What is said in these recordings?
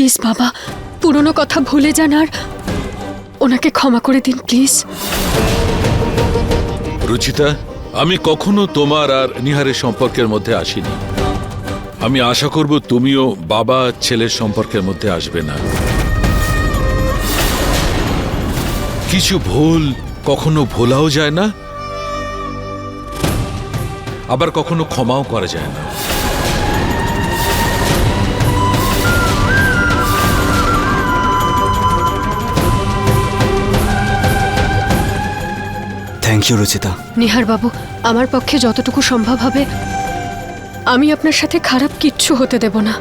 Please বাবা, পুরনো কথা ভুলে যান আর ওনাকে ক্ষমা করে দিন প্লিজ। রুচিতা, আমি কখনো তোমার আর নিহারের সম্পর্কের মধ্যে আসিনি। আমি আশা করব তুমিও বাবা ছেলের সম্পর্কের মধ্যে আসবে না। কিছু ভুল কখনো ভোলাও যায় না, আবার কখনো ক্ষমাও করা যায় না। Thank you Ruchita. নিহার বাবু, আমার পক্ষে যতটুকু সম্ভব হবে আমি আপনার সাথে খারাপ কিচ্ছু হতে দেব না।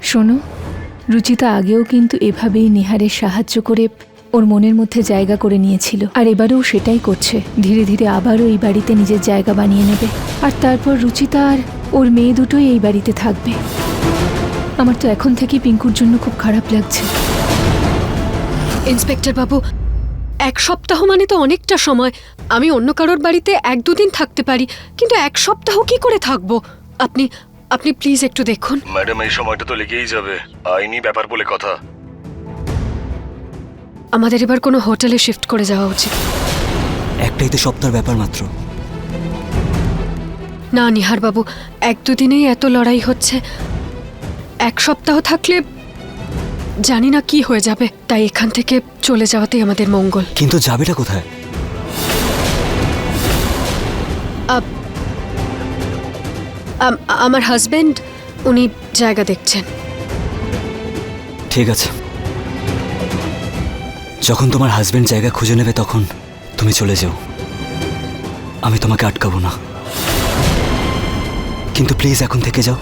শোনো, রুচিতা আগেও কিন্তু এভাবেই নিহারের সাহায্য করে ওর মনের মধ্যে জায়গা করে নিয়েছিল, আর এবারেও সেটাই করছে। ধীরে ধীরে আবারও এই বাড়িতে নিজের জায়গা বানিয়ে নেবে, আর তারপর রুচিতা আর ওর মেয়ে দুটোই এই বাড়িতে থাকবে। আমার তো এখন থেকেই পিঙ্কুর জন্য খুব খারাপ লাগছে। ইন্সপেক্টর বাবু, 1 সপ্তাহ মানে তো অনেকটা সময়। আমি অন্য কারোর বাড়িতে 1-2 দিন থাকতে পারি, কিন্তু 1 সপ্তাহ কি করে থাকবো? আপনি আপনি প্লিজ একটু দেখুন। ম্যাডাম, এই সময়টা তো লেগেই যাবে, আইনি ব্যাপার বলে কথা। আমাদের এবার কোনো হোটেলে শিফট করে যাওয়া উচিত। একটাই তো সপ্তাহের ব্যাপার মাত্র। না নিহার বাবু, 1-2 দিনেই এত লড়াই হচ্ছে। 1 সপ্তাহ থাকলে জানি না কি হয়ে যাবে, তাই এখান থেকে চলে যাওয়াতেই আমাদের মঙ্গল। কিন্তু যাবেটা কোথায়? আমার হাজবেন্ড, উনি জায়গা দেখছেন। ঠিক আছে, যখন তোমার হাজবেন্ড জায়গা খুঁজে নেবে তখন তুমি চলে যাও, আমি তোমাকে আটকাবো না। কিন্তু প্লিজ এখন থেকে যাও।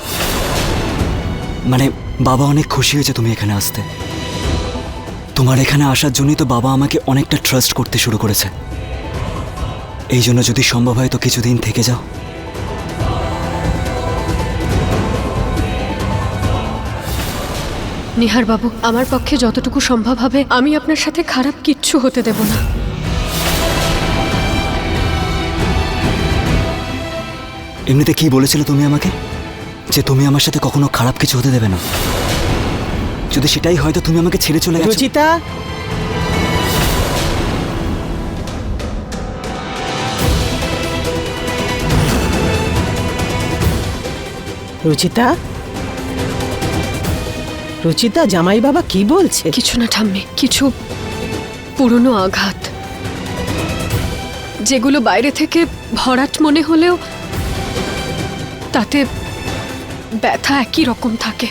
মানে বাবা অনেক খুশি হয়েছে তুমি এখানে আসতে। তোমার এখানে আসার জন্যই তো বাবা আমাকে অনেকটা ট্রাস্ট করতে শুরু করেছে। এই জন্য যদি সম্ভব হয় তো কিছুদিন থেকে যাও। নিহার বাবু, আমার পক্ষে যতটুকু সম্ভব হবে আমি আপনার সাথে খারাপ কিচ্ছু হতে দেব না। এমনিতে কি বলেছিলে তুমি আমাকে, যে তুমি আমার সাথে কখনো খারাপ কিছু হতে দেবে না? যদি সেটাই হয় তো তুমি আমাকে ছেড়ে চলে গেছো। রুচিতা, রুচিতা, রুচিতা, জামাই বাবা কি বলছে? কিছু না ঠাম্মি, কিছু পুরনো আঘাত, যেগুলো বাইরে থেকে ভরাট মনে হলেও তাতে ব্যথা একই রকম থাকে।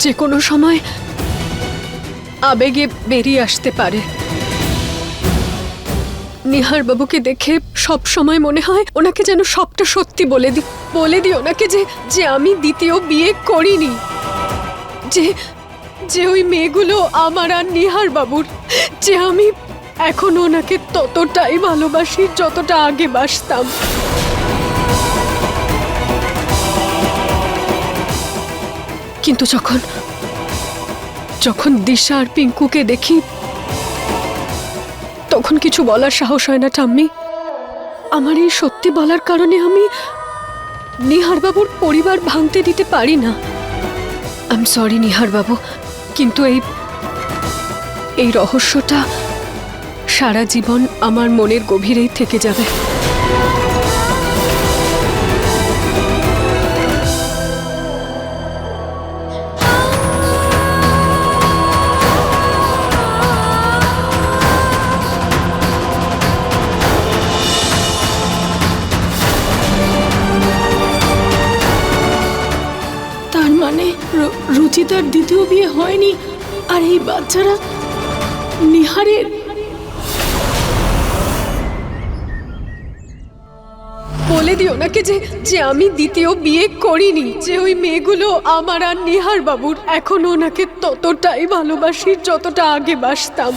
যে কোনো সময় আবেগে বেরিয়ে আসতে পারে। নিহার বাবুকে দেখে সব সময় মনে হয় ওনাকে যেন সবটা সত্যি বলে দিই ওনাকে যে আমি দ্বিতীয় বিয়ে করিনি, যে ওই মেয়েগুলো আমার আর নিহার বাবুর, যে আমি এখন ওনাকে ততটাই ভালোবাসি যতটা আগে বাসতাম। কিন্তু যখন দিশা আর পিঙ্কুকে দেখি তখন কিছু বলার সাহস হয় না ঠাম্মি। আমার এই সত্যি বলার কারণে আমি নিহার বাবুর পরিবার ভাঙতে দিতে পারি না। আই এম সরি নিহার বাবু, কিন্তু এই রহস্যটা সারা জীবন আমার মনের গভীরেই থেকে যাবে। তার মানে রুচিতার দ্বিতীয় বিয়ে হয়নি, আর এই বাচ্চারা নিহারের। বলে দিও ওনাকে যে আমি দ্বিতীয় বিয়ে করিনি, যে ওই মেয়েগুলো আমার আর নিহার বাবুর, এখন ওনাকে ততটাই ভালোবাসি যতটা আগে বাসতাম।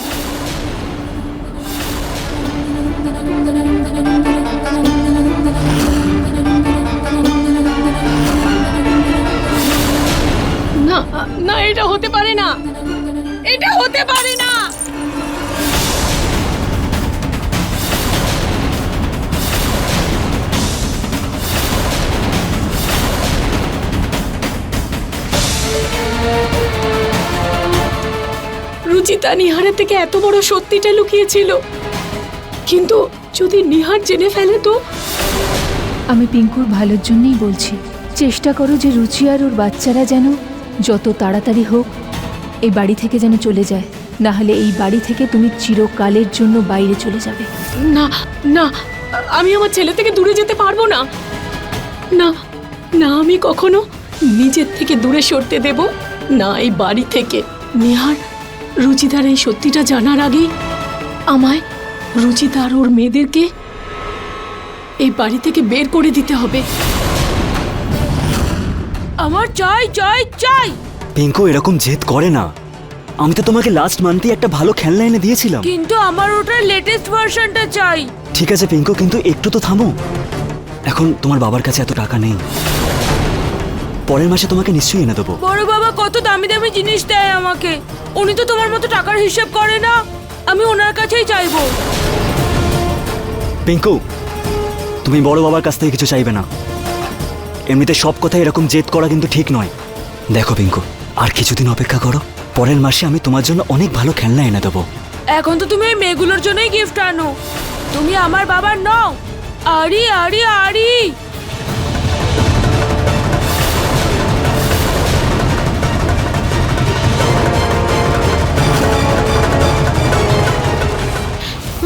না, এটা হতে পারে না, এটা হতে পারে না। রুচিতা নিহারের থেকে এত বড় সত্যিটা লুকিয়েছিল, কিন্তু যদি নিহার জেনে ফেলে তো? আমি পিঙ্কুর ভালোর জন্যই বলছি, চেষ্টা করো যে রুচি আর ওর বাচ্চারা যেন যত তাড়াতাড়ি হোক এই বাড়ি থেকে যেন চলে যায়, না হলে এই বাড়ি থেকে তুমি চিরকালের জন্য বাইরে চলে যাবে। না না, আমি আমার ছেলে থেকে দূরে যেতে পারবো না। না না, আমি কখনো নিজের থেকে দূরে সরতে দেব না এই বাড়ি থেকে। নিহার রুচিতার এই সত্যিটা জানার আগেই আমায় রুচিতার ওর মেয়েদেরকে এই বাড়ি থেকে বের করে দিতে হবে। আমার চাই চাই চাই। পিঙ্কু এরকম জেদ করে না। আমি তো তোমাকে লাস্ট মান্থে একটা ভালো খেলনা এনে দিয়েছিলাম। কিন্তু আমার ওটার লেটেস্ট ভার্সনটা চাই। ঠিক আছে পিঙ্কু, কিন্তু একটু তো থামো। এখন তোমার বাবার কাছে এত টাকা নেই, পরের মাসে তোমাকে নিশ্চয়ই এনে দেবো। বড় বাবা কত দামি দামি জিনিস দেয় আমাকে, উনি তো তোমার মতো টাকার হিসাব করে না। আমি ওনার কাছেই চাইবো। পিঙ্কু, তুমি বড় বাবার কাছ থেকে কিছু চাইবে না। এমনিতে সব কথা এরকম জেদ করা কিন্তু ঠিক নয়। দেখো পিঙ্কু, আর কিছুদিন অপেক্ষা করো, পরের মাসে আমি তোমার জন্য অনেক ভালো খেলনা এনে দেবো। এখন তো তুমি এই মেয়েগুলোর জন্যই গিফট আনো, তুমি আমার বাবার নও। আরি আরি আরি,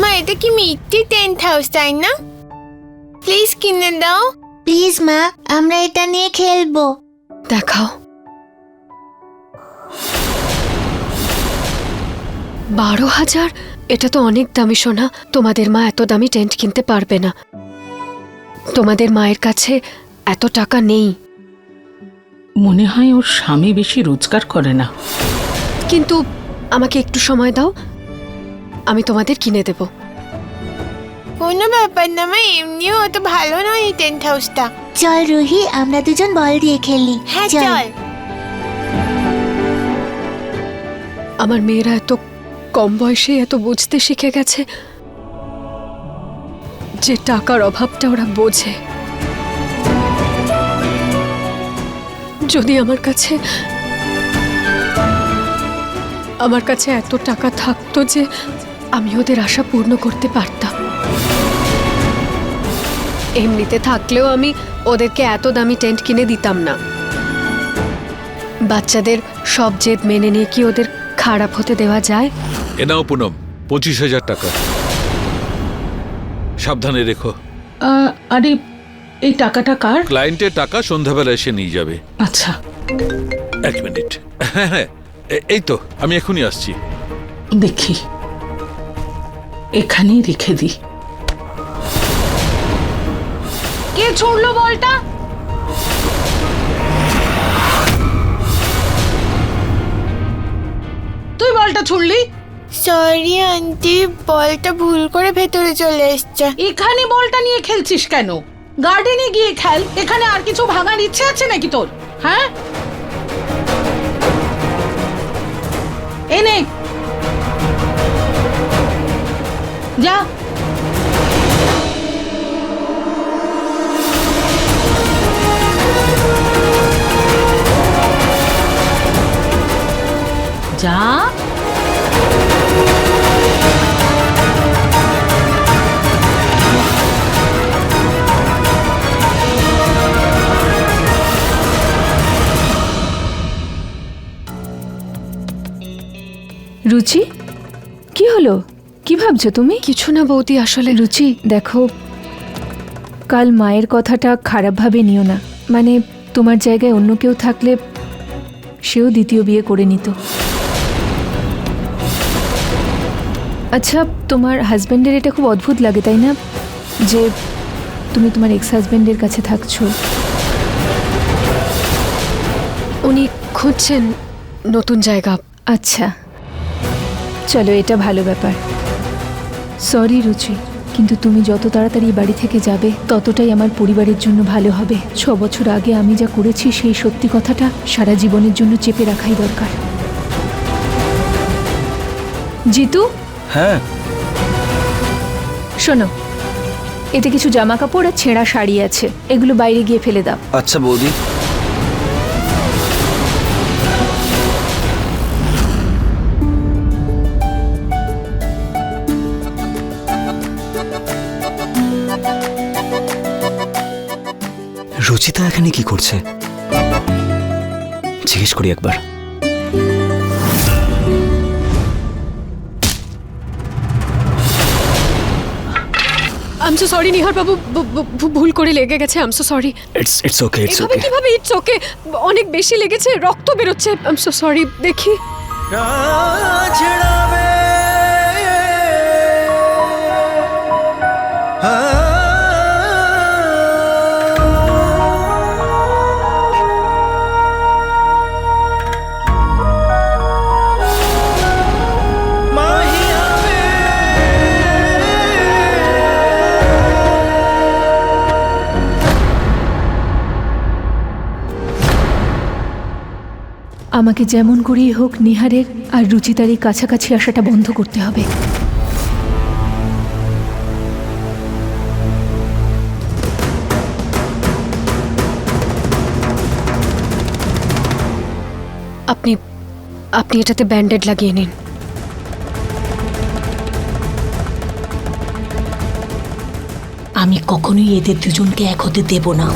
মা এটা কি মিষ্টি টেন্ট হাউস, তাই না? প্লিজ কিনে দাও। প্লিজ মা, আমরা এটা নিয়ে খেলবো। দেখাও। 12,000? এটা তো অনেক দামি সোনা। তোমাদের মা এত দামি টেন্ট কিনতে পারবে না। তোমাদের মায়ের কাছে এত টাকা নেই। মনে হয় ওর স্বামী বেশি রোজগার করে না। কিন্তু আমাকে একটু সময় দাও, আমি তোমাদের কিনে দেব। কোনো ব্যাপার না মা, এমনিও অত ভালো নয় এই টেন্ট হাউসটা। চল রুহি, আমরা দুজন বল দিয়ে খেলি। হ্যাঁ চল। আমার মেয়েরা এত কম বয়সে এত বুঝতে শিখে গেছে যে টাকার অভাবটা ওরা বোঝে। যদি আমার কাছে এত টাকা থাকতো যে আমি ওদের আশা পূর্ণ করতে পারতাম। এমনিতে থাকলেও আমি ওদেরকে এত দামি টেন্ট কিনে দিতাম না। বাচ্চাদের সব জেদ মেনে নিয়ে কি ওদের খারাপ হতে দেওয়া যায়? এ নাও পুনম, 25,000 টাকা। সাবধানে রেখো। আরে এই টাকাটা কার? ক্লায়েন্টের টাকা সন্ধ্যাবেলা এসে নিয়ে যাবে। আচ্ছা 1 মিনিট। হ্যাঁ হ্যাঁ, এই তো আমি এখনই আসছি। দেখি, এখানেই রেখে দিই। কে ছুড়লো বলটা? তুই বলটা ছুড়লি? সরি আন্টি, বলটা ভুল করে ভেতরে চলে এসছে। এখানে বলটা নিয়ে খেলছিস কেন? গার্ডেনে গিয়ে খেল। এখানে আর কিছু ভাঙার ইচ্ছে আছে নাকি তোর? হ্যাঁ, এনে যা। যা। রুচি, কি হলো? কি ভাবছো তুমি? কিছু না বৌদি, আসলে রুচি দেখো, কাল মায়ের কথাটা খারাপভাবে নিও না। মানে তোমার জায়গায় অন্য কেউ থাকলে সেও দ্বিতীয় বিয়ে করে নিত। আচ্ছা, তোমার হাজব্যান্ডের এটা খুব অদ্ভুত লাগে তাই না, যে তুমি তোমার এক্স হাজব্যান্ডের কাছে থাকছো? উনি খুঁজছেন নতুন জায়গা। আচ্ছা চলো, এটা ভালো ব্যাপার। সরি রুচি, কিন্তু তুমি যত তাড়াতাড়ি এই বাড়ি থেকে যাবে ততটাই আমার পরিবারের জন্য ভালো হবে। 6 বছর আগে আমি যা করেছি সেই সত্যি কথাটা সারা জীবনের জন্য চেপে রাখাই দরকার। জিতু, হ্যাঁ শোনো, এতে কিছু জামা কাপড় আর ছেঁড়া শাড়ি আছে, এগুলো বাইরে গিয়ে ফেলে দাও। আচ্ছা বৌদি। রুচিতা এখানে কি করছে জিজ্ঞেস করি একবার। I am so sorry Nihar বাবু, ভুল করে লেগে গেছে। I am so sorry. It's okay, it's এভাবে ওকে। কিভাবে? ইটস ওকে, অনেক বেশি লেগেছে, রক্ত বেরোচ্ছে। I am so sorry. দেখি, আমাকে যেমন করেই হোক নিহারের আর রুচিতার এই কাছাকাছি আসাটা বন্ধ করতে হবে। আপনি আপনি এটাতে ব্যান্ডেড লাগিয়ে নিন। আমি কখনোই এদের দুজনকে এক হতে দেব না।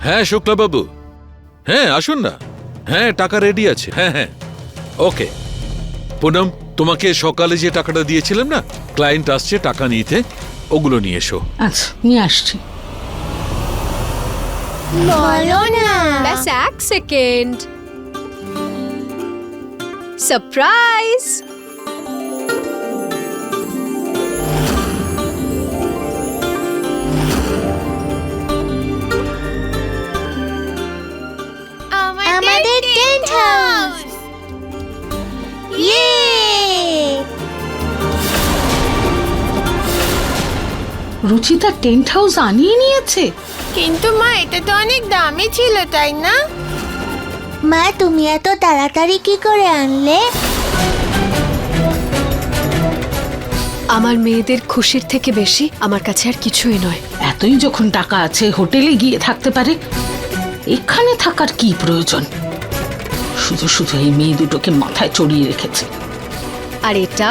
হ্যাঁ শুক্লাবাবু, হ্যাঁ আসুন না। হ্যাঁ টাকা রেডি আছে। হ্যাঁ হ্যাঁ ওকে। পুনম, তোমাকে সকালে যে টাকাটা দিয়েছিলাম না, ক্লায়েন্ট আসছে টাকা নিতে, ওগুলো নিয়ে এসো। আচ্ছা নিয়ে আসছি। বলো না। ব্যাস এক সেকেন্ড। সারপ্রাইজ! আমাদের টেন্ট হাউস। ইয়ে! রুচিতা টেন্ট হাউস আনিয়ে নিয়েছে। কিন্তু মা, এটা তো অনেক দামি ছিল, তাই না? মা, তুমি এত তাড়াতাড়ি কি করে আনলে? আমার মেয়েদের খুশির থেকে বেশি আমার কাছে আর কিছুই নয়। এতই যখন টাকা আছে হোটেলে গিয়ে থাকতে পারে, এখানে থাকার কি প্রয়োজন? শুধু শুধু এই মেয়ে দুটোকে মাথায় চড়িয়ে রেখেছে। আর এটা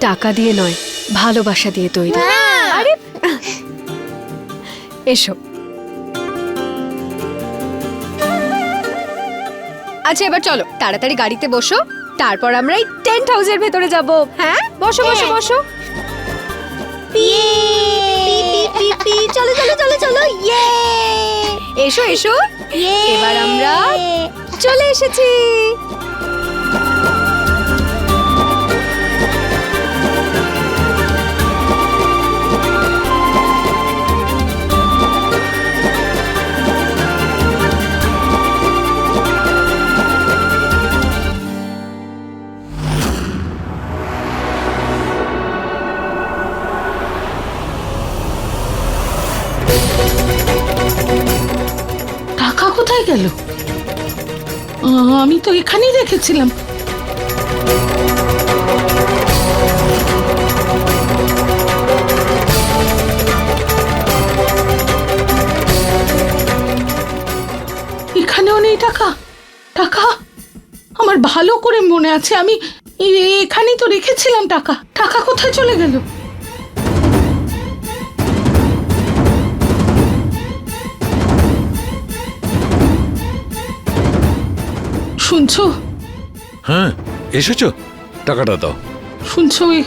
টাকা দিয়ে নয়, ভালোবাসা দিয়ে তৈরি। মা! আরে এসো। আচ্ছা এবার চলো তাড়াতাড়ি গাড়িতে বসো, তারপর আমরা এই টেন্ট হাউসের ভেতরে যাব। হ্যাঁ বসো বসো বসো। চলো চলো চলো চলো। ইয়ে! এসো এসো, এবার আমরা চলে এসেছি। টাকা কোথায় গেল? আমি তো এখানেই রেখেছিলাম। এখানেও নেই টাকা। টাকা আমার ভালো করে মনে আছে, আমি এখানেই তো রেখেছিলাম টাকা। টাকা কোথায় চলে গেল? শুনছো? হ্যাঁ, এসেছো? টাকাটা দাও। শুনছো? ওই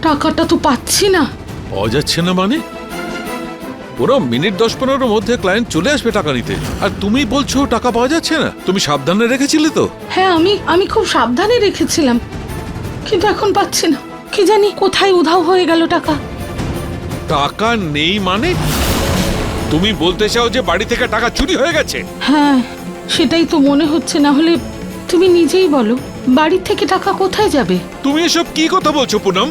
টাকাটা তো পাচ্ছি না। পাওয়া যাচ্ছে না মানে? পুরো মিনিট 10-15 মধ্যে ক্লায়েন্ট চলে আসবে টাকা নিতে, আর তুমি বলছো টাকা পাওয়া যাচ্ছে না। তুমি সাবধানে রেখেছিলে তো? হ্যাঁ, আমি খুব সাবধানে রেখেছিলাম, কিন্তু এখন পাচ্ছি না। কি জানি কোথায় উধাও হয়ে গেল টাকা। টাকা নেই মানে? তুমি বলতে চাও যে বাড়ি থেকে টাকা চুরি হয়ে গেছে? হ্যাঁ, সেটাই তো মনে হচ্ছে। না হলে তুমি নিজেই বলো, বাড়ি থেকে টাকা কোথায় যাবে? তুমি এসব কি কথা বলছো পুনম?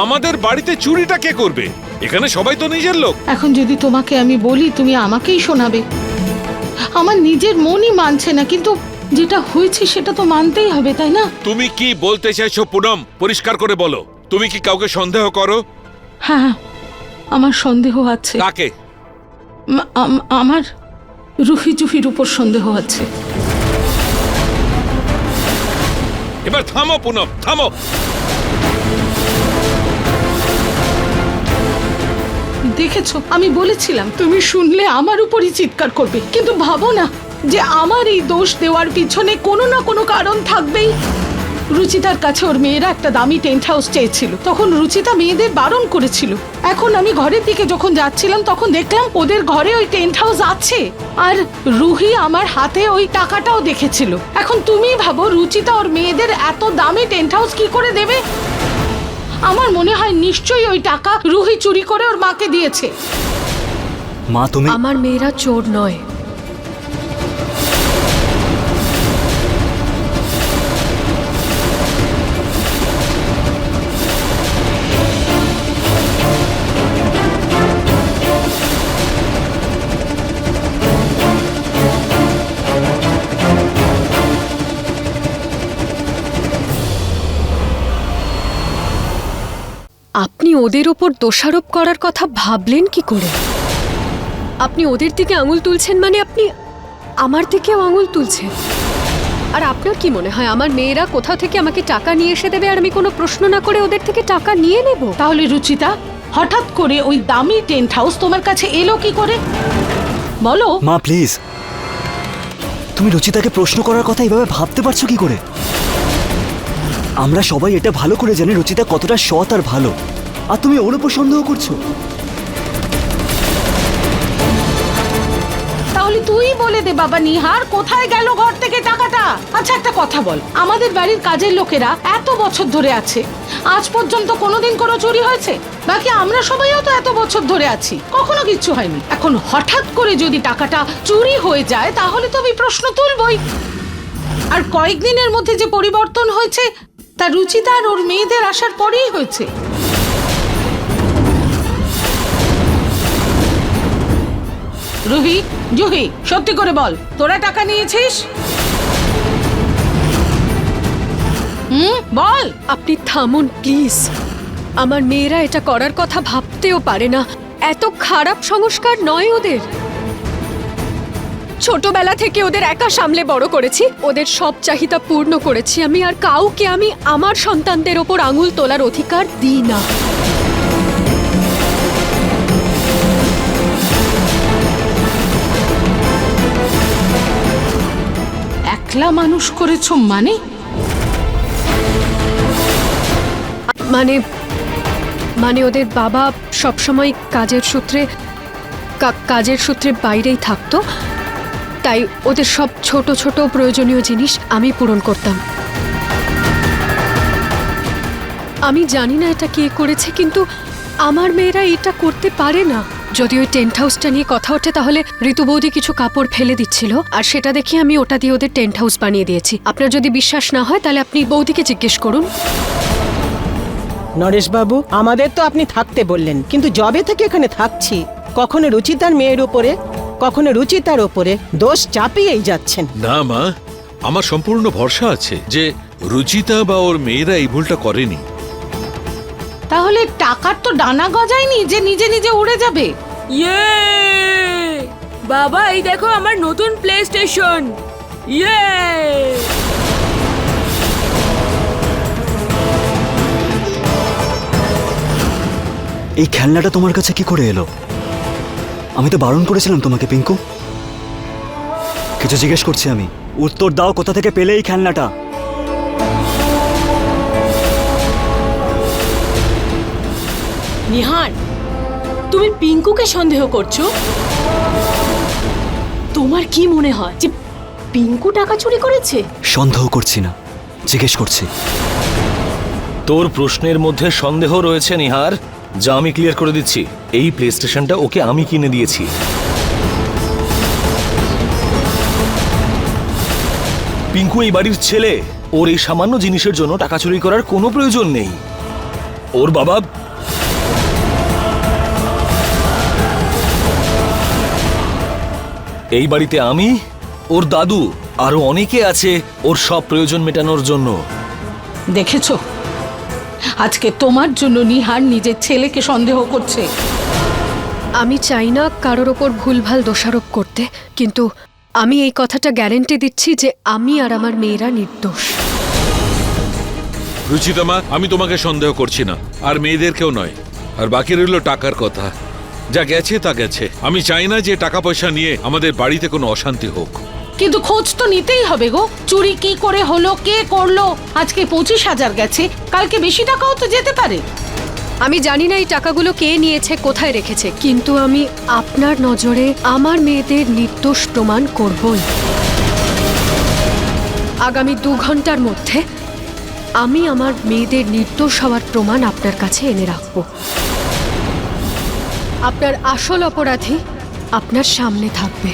আমাদের বাড়িতে চুরিটা কে করবে? এখানে সবাই তো নিজের লোক। এখন যদি তোমাকে আমি বলি, তুমি আমাকেই শোনাবে। আমার নিজের মনই মানছে না, কিন্তু যেটা হয়েছে সেটা তো মানতেই হবে, তাই না? তুমি কি বলতে চাইছো পুনম? পরিষ্কার করে বলো। তুমি কি কাউকে সন্দেহ করো? হ্যাঁ, আমার সন্দেহ আছে। কাকে? আমার রুহি জুহির উপর সন্দেহ আছে। এবার থামো পুনম, থামো। দেখেছো, আমি বলেছিলাম তুমি শুনলে আমার উপরই চিৎকার করবে। কিন্তু ভাবো না যে আমার এই দোষ দেওয়ার পিছনে কোনো না কোনো কারণ থাকবেই। রুচিতার কাছে ওর মেয়েরা একটা দামি টেন্ট হাউস চেয়েছিল, তখন রুচিতা মেয়েদের বারণ করেছিল। এখন আমি ঘরের দিকে যখন যাচ্ছিলাম, তখন দেখলাম ওদের ঘরে ওই টেন্ট হাউস আছে, আর রুহি আমার হাতে ওই টাকাটাও দেখেছিল। এখন তুমি ভাবো, রুচিতা ওর মেয়েদের এত দামি টেন্ট হাউস কি করে দেবে? আমার মনে হয় নিশ্চয়ই ওই টাকা রুহি চুরি করে ওর মাকে দিয়েছে। মা তুমি আমার মেয়েরা চোর নয়। আপনি ওদের ওপর দোষারোপ করার কথা ভাবলেন কি করে? আপনি ওদের দিকে আঙুল তুলছেন মানে আপনি আমার দিকেও আঙুল তুলছেন। আর আপনার কি মনে হয় আমার মেয়েরা কোথাও থেকে আমাকে টাকা নিয়ে এসে দেবে আর আমি কোনো প্রশ্ন না করে ওদের থেকে টাকা নিয়ে নেব? তাহলে রুচিতা, হঠাৎ করে ওই দামি টেন্ট হাউস তোমার কাছে এলো কি করে বলো? মা প্লিজ, তুমি রুচিতাকে প্রশ্ন করার কথা এভাবে ভাবতে পারছো কি করে? আমরা সবাই এটা ভালো করে জানি রুচিতা কতটা সৎ আর ভালো, আর তুমি ওর উপর সন্দেহ করছো। তাহলে তুই বলে দে বাবা, নিহার কোথায় গেল ঘর থেকে টাকাটা? আচ্ছা, একটা কথা বল, আমাদের বাড়ির কাজের লোকেরা এত বছর ধরে আছে, আজ পর্যন্ত কোনোদিন কোনো চুরি হয়েছে? বাকি আমরা সবাইও তো এত বছর ধরে আছি, কখনো কিচ্ছু হয়নি। এখন হঠাৎ করে যদি টাকাটা চুরি হয়ে যায়, তাহলে তো আমি প্রশ্ন তুলবই। আর কয়েকদিনের মধ্যে যে পরিবর্তন হয়েছে, তা রুচিতা আর ওর মেয়েদের আসার পরেই হয়েছে। রুহি, জুহি, সত্যি করে বল, তোরা টাকা নিয়েছিস? বল। আপনি থামুন প্লিজ। আমার মেয়েরা এটা করার কথা ভাবতেও পারে না। এত খারাপ সংস্কার নয় ওদের। ছোটবেলা থেকে ওদের একা সামলে বড় করেছি, ওদের সব চাহিদা পূর্ণ করেছি আমি, আর কাউকে আমি আমার সন্তানদের ওপর আঙুল তোলার অধিকার দিই না। একলা মানুষ করেছো মানে? মানে ওদের বাবা সবসময় কাজের সূত্রে বাইরেই থাকতো, তাই ওদের সব ছোট ছোট প্রয়োজনীয় জিনিস আমি পূরণ করতাম। আমি জানি না এটা কে করেছে, কিন্তু আমার মেয়েরা এটা করতে পারে না। যদি ওই টেন্ট হাউসটা নিয়ে কথা ওঠে, তাহলে ঋতু বৌদি কিছু কাপড় ফেলে দিচ্ছিল, আর সেটা দেখে আমি ওটা দিয়ে ওদের টেন্ট হাউস বানিয়ে দিয়েছি। আপনার যদি বিশ্বাস না হয়, তাহলে আপনি বৌদিকে জিজ্ঞেস করুন। নরেশ বাবু, আমাদের তো আপনি থাকতে বললেন, কিন্তু জবে থেকে এখানে থাকছি, কখনো রুচিতার মেয়ের উপরে, কখনো রুচিতার উপরে দোষ চাপিয়েই যাচ্ছেন। না মা, আমার সম্পূর্ণ ভরসা আছে যে রুচিতা বা ওর মেয়েরা এই ভুলটা করেনি। তাহলে টাকার তো ডানা গজায়নি যে নিজে নিজে উড়ে যাবে। ইয়ে বাবা, এই দেখো আমার নতুন প্লে স্টেশন। ইয়ে এই খেলনাটা তোমার কাছে কি করে এলো? আমি তো বারণ করেছিলাম তোমাকে পিঙ্কু। কিছু জিজ্ঞেস করছি আমি, উত্তর দাও, কোথা থেকে পেলে এই খেলনাটা? নিহার, তুমি পিঙ্কুকে সন্দেহ করছো? তোমার কি মনে হয় যে পিঙ্কু টাকা চুরি করেছে? সন্দেহ করছি না, জিজ্ঞেস করছি। তোর প্রশ্নের মধ্যে সন্দেহ রয়েছে নিহার, যা আমি ক্লিয়ার করে দিচ্ছি। এই প্লে স্টেশনটা ওকে আমি কিনে দিয়েছি। পিঙ্কু এই বাড়ির ছেলে, ওর এই সামান্য জিনিসের জন্য টাকা চুরি করার কোনো প্রয়োজন নেই। ওর বাবা এই বাড়িতে আমি, ওর দাদু, আরো অনেকে আছে ওর সব প্রয়োজন মেটানোর জন্য। দেখেছো, আজকে তোমার জন্য নিহার নিজের ছেলেকে সন্দেহ করছে। আমি চাই না কারোর ওপর ভুলভাল দোষারোপ করতে, কিন্তু আমি এই কথাটা গ্যারেন্টি দিচ্ছি যে আমি আর আমার মেয়েরা নির্দোষ। রুচিতা মা, আমি তোমাকে সন্দেহ করছি না, আর মেয়েদেরকেও নয়। আর বাকি রইল টাকার কথা। যা গেছে তা গেছে। আমি চাই না যে টাকা পয়সা নিয়ে আমাদের বাড়িতে কোনো অশান্তি হোক। কিন্তু খোঁজ তো নিতেই হবে গো। চুরি কি করে হলো, কে করলো? আজকে 25,000 গেছে, কালকে বেশি টাকাও তো যেতে পারে। আমি জানি না এই টাকাগুলো কে নিয়েছে, কোথায় রেখেছে, কিন্তু আমি আপনার নজরে আমার মেয়েদের নির্দোষ প্রমাণ করবই। আগামী 2 ঘন্টার মধ্যে আমি আমার মেয়েদের নির্দোষ হওয়ার প্রমাণ আপনার কাছে এনে রাখব। আপনার আসল অপরাধী আপনার সামনে থাকবে।